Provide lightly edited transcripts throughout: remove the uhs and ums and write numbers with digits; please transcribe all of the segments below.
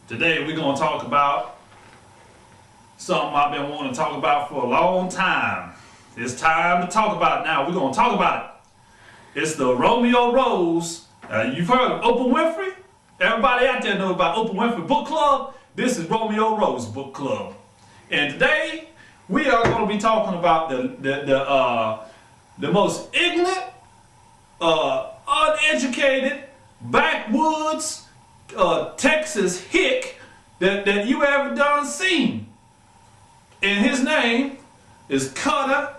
Today we're going to talk about something I've been wanting to talk about for a long time. It's time to talk about it now. We're going to talk about it. It's the Romeo Rose. You've heard of Oprah Winfrey? Everybody out there knows about Oprah Winfrey Book Club. This is Romeo Rose Book Club. And today we are going to be talking about the most ignorant, uneducated, backwoods, Texas hick that you ever done seen. And his name is Cutter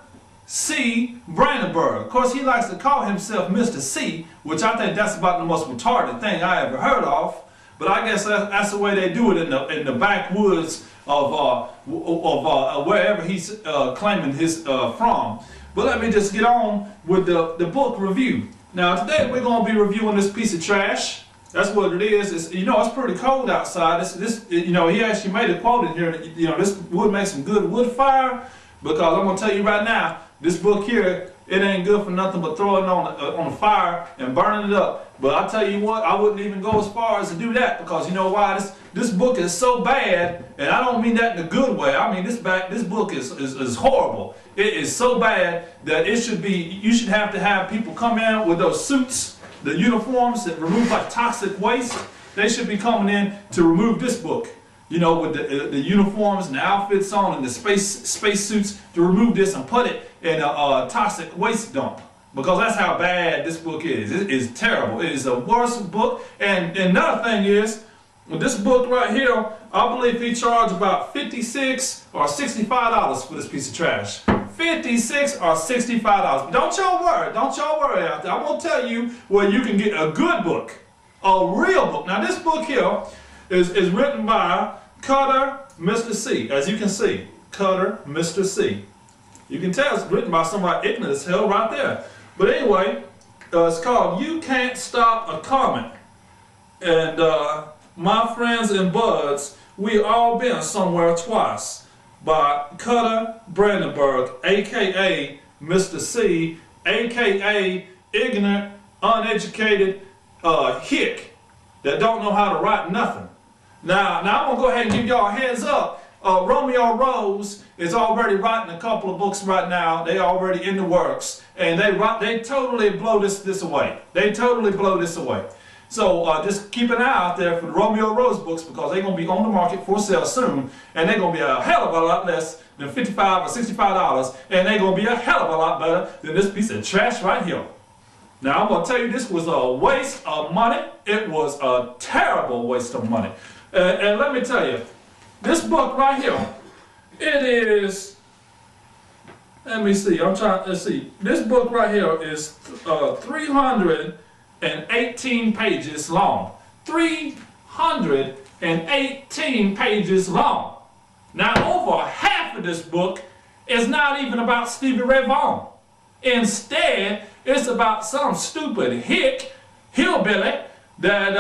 C. Brandenburg. Of course, he likes to call himself Mr. C, which I think that's about the most retarded thing I ever heard of. But I guess that's the way they do it in the backwoods of wherever he's claiming his from. But let me just get on with the book review. Now today we're going to be reviewing this piece of trash. That's what it is. It's pretty cold outside. He actually made a quote in here. This would make some good wood fire, because I'm gonna tell you right now, this book here, it ain't good for nothing but throwing it on the fire and burning it up. But I tell you what, I wouldn't even go as far as to do that, because you know why? This book is so bad, and I don't mean that in a good way. I mean this book is horrible. It is so bad that you should have to have people come in with those suits, the uniforms that remove like toxic waste. They should be coming in to remove this book, with the uniforms and the outfits on and the space suits, to remove this and put it in a toxic waste dump, because that's how bad this book is. It is terrible. It is the worst book. And another thing is, with this book right here, I believe he charged about $56 or $65 for this piece of trash. $56 or $65. Don't y'all worry out there. I'm gonna tell you where you can get a good book, a real book. Now this book here is written by Cutter Mr. C. As you can see, Cutter Mr. C. You can tell it's written by somebody ignorant as hell right there. But anyway, it's called You Can't Stop a Comet. And my friends and buds, we all been somewhere twice, by Cutter Brandenburg, aka Mr. C, aka ignorant, uneducated hick that don't know how to write nothing. Now I'm gonna go ahead and give y'all a heads up. Romeo Rose is already writing a couple of books right now. They already in the works, and they totally blow this away. They totally blow this away. So just keep an eye out there for the Romeo Rose books, because they're going to be on the market for sale soon, and they're going to be a hell of a lot less than $55 or $65, and they're going to be a hell of a lot better than this piece of trash right here. Now I'm going to tell you, this was a waste of money. It was a terrible waste of money. And let me tell you, this book right here, it is, let's see, this book right here is 318 pages long. 318 pages long. Now over half of this book is not even about Stevie Ray Vaughan. Instead, it's about some stupid hillbilly that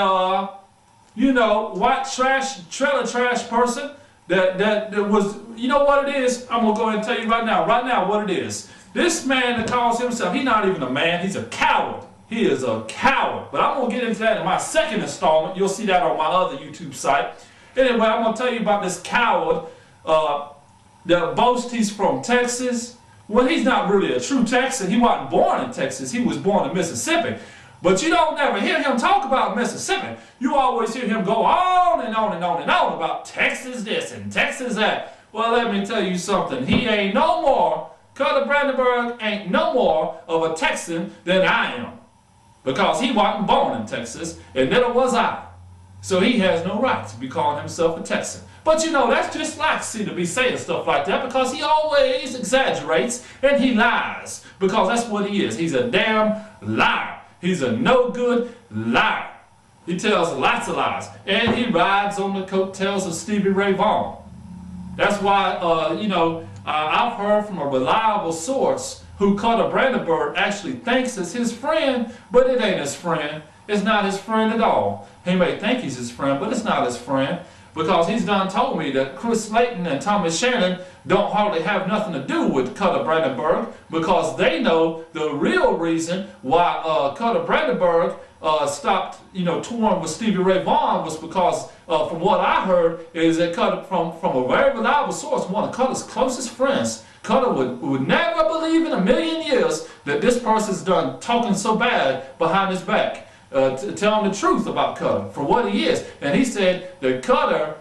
white trash, trailer trash person that was, you know what it is? I'm gonna go ahead and tell you right now what it is. This man that calls himself, he's not even a man, he's a coward. He is a coward. But I'm going to get into that in my second installment. You'll see that on my other YouTube site. Anyway, I'm going to tell you about this coward that boasts he's from Texas. Well, he's not really a true Texan. He wasn't born in Texas. He was born in Mississippi. But you don't ever hear him talk about Mississippi. You always hear him go on and on and on and on about Texas this and Texas that. Well, let me tell you something. He ain't no more, Cutter Brandenburg ain't no more of a Texan than I am. Because he wasn't born in Texas, and neither was I. So he has no right to be calling himself a Texan. But that's just like C to be saying stuff like that, because he always exaggerates and he lies. Because that's what he is. He's a damn liar. He's a no good liar. He tells lots of lies. And he rides on the coattails of Stevie Ray Vaughan. That's why, I've heard from a reliable source who Cutter Brandenburg actually thinks is his friend, but it ain't his friend. It's not his friend at all. He may think he's his friend, but it's not his friend, because he's done told me that Chris Slayton and Thomas Shannon don't hardly have nothing to do with Cutter Brandenburg, because they know the real reason why Cutter Brandenburg stopped, touring with Stevie Ray Vaughan was because, from what I heard, is that Cutter, from a very reliable source, one of Cutter's closest friends, Cutter would never believe in a million years that this person's done talking so bad behind his back, telling the truth about Cutter for what he is. And he said that Cutter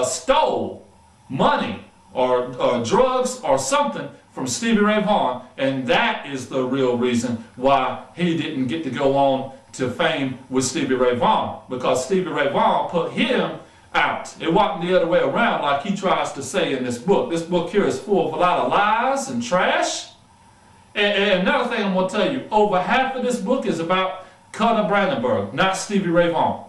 stole money or drugs or something from Stevie Ray Vaughan, and that is the real reason why he didn't get to go on to fame with Stevie Ray Vaughan, because Stevie Ray Vaughan put him out. It wasn't the other way around like he tries to say in this book. This book here is full of a lot of lies and trash. And another thing I'm going to tell you, over half of this book is about Cutter Brandenburg, not Stevie Ray Vaughan.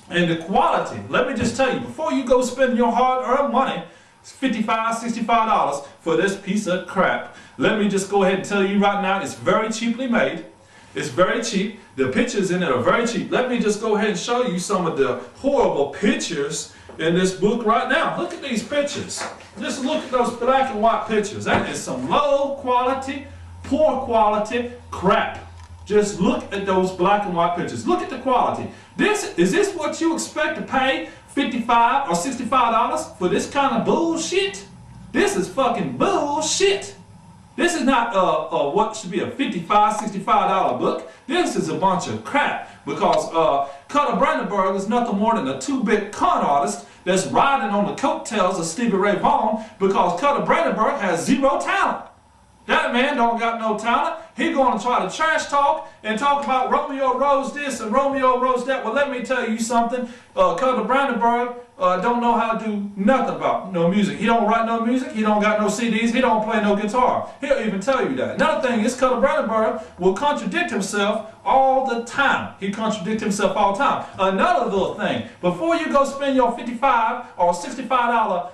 And the quality, let me just tell you, before you go spend your hard-earned money, $55, $65 for this piece of crap, let me just go ahead and tell you right now, it's very cheaply made. It's very cheap. The pictures in it are very cheap. Let me just go ahead and show you some of the horrible pictures in this book right now. Look at these pictures. Just look at those black and white pictures. That is some low quality, poor quality crap. Just look at those black and white pictures. Look at the quality. Is this what you expect to pay $55 or $65 for this kind of bullshit? This is fucking bullshit. This is not what should be a $55, $65 book. This is a bunch of crap, because Cutter Brandenburg is nothing more than a two-bit con artist that's riding on the coattails of Stevie Ray Vaughan, because Cutter Brandenburg has zero talent. That man don't got no talent. He gonna try to trash talk and talk about Romeo Rose this and Romeo Rose that. Well, let me tell you something. Cutter Brandenburg don't know how to do nothing about no music. He don't write no music. He don't got no CDs. He don't play no guitar. He'll even tell you that. Another thing is, Cutter Brandenburg will contradict himself all the time. He contradicts himself all the time. Another little thing, before you go spend your $55 or $65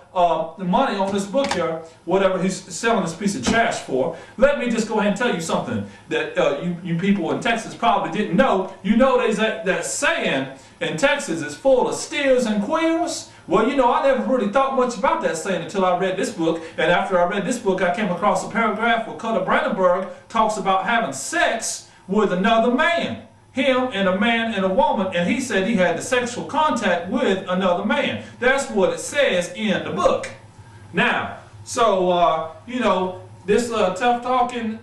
money on this book here, whatever he's selling this piece of trash for, let me just go ahead and tell you something that you people in Texas probably didn't know. You know there's that saying in Texas is full of steers and queers. Well, I never really thought much about that saying until I read this book. And after I read this book, I came across a paragraph where Cutter Brandenburg talks about having sex with another man. Him and a man and a woman, and he said he had the sexual contact with another man. That's what it says in the book. Now, so, this tough talking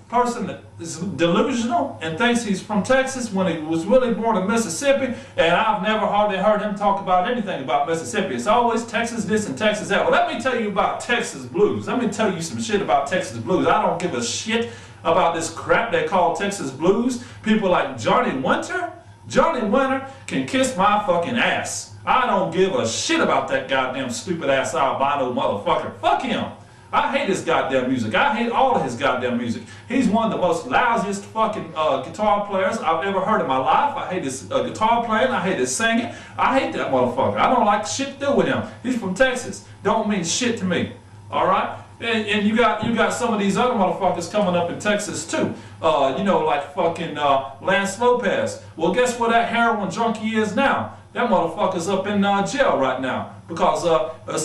person that is delusional and thinks he's from Texas when he was really born in Mississippi, and I've never hardly heard him talk about anything about Mississippi. It's always Texas this and Texas that. Well, let me tell you about Texas blues. Let me tell you some shit about Texas blues. I don't give a shit about this crap they call Texas blues. People like Johnny Winter. Johnny Winter can kiss my fucking ass. I don't give a shit about that goddamn stupid ass albino motherfucker. Fuck him. I hate his goddamn music. I hate all of his goddamn music. He's one of the most lousiest fucking guitar players I've ever heard in my life. I hate his guitar playing. I hate his singing. I hate that motherfucker. I don't like shit to do with him. He's from Texas. Don't mean shit to me. All right? And you got some of these other motherfuckers coming up in Texas too. Like fucking Lance Lopez. Well, guess where that heroin junkie is now? That motherfucker's up in jail right now, because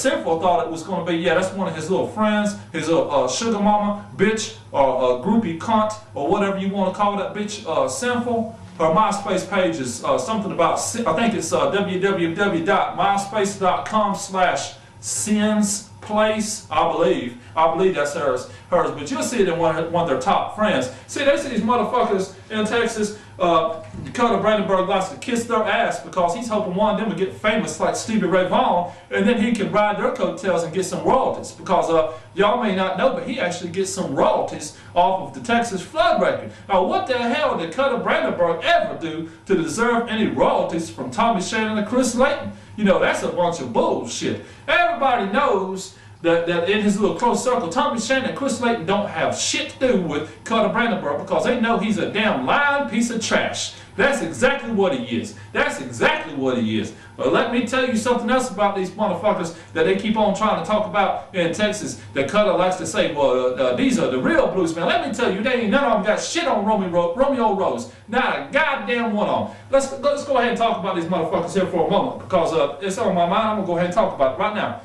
Sinful thought it was going to be, that's one of his little friends, his sugar mama, bitch, or groupie cunt, or whatever you want to call that bitch, Sinful. Her MySpace page is something about, I think it's www.myspace.com/sinsplace, I believe. I believe that's hers. But you'll see it in one of their top friends. See, they see these motherfuckers in Texas. Cutter Brandenburg likes to kiss their ass because he's hoping one of them will get famous like Stevie Ray Vaughan, and then he can ride their coattails and get some royalties. Because y'all may not know, but he actually gets some royalties off of the Texas flood record. Now, what the hell did Cutter Brandenburg ever do to deserve any royalties from Tommy Shannon and Chris Layton? That's a bunch of bullshit. Everybody knows that in his little close circle, Tommy Shannon and Chris Layton don't have shit to do with Cutter Brandenburg, because they know he's a damn lying piece of trash. That's exactly what he is. That's exactly what he is. But let me tell you something else about these motherfuckers that they keep on trying to talk about in Texas, that Cutter likes to say, well, these are the real blues, man. Let me tell you, they ain't none of them got shit on Romeo Rose. Not a goddamn one of them. Let's go ahead and talk about these motherfuckers here for a moment, because it's on my mind. I'm going to go ahead and talk about it right now.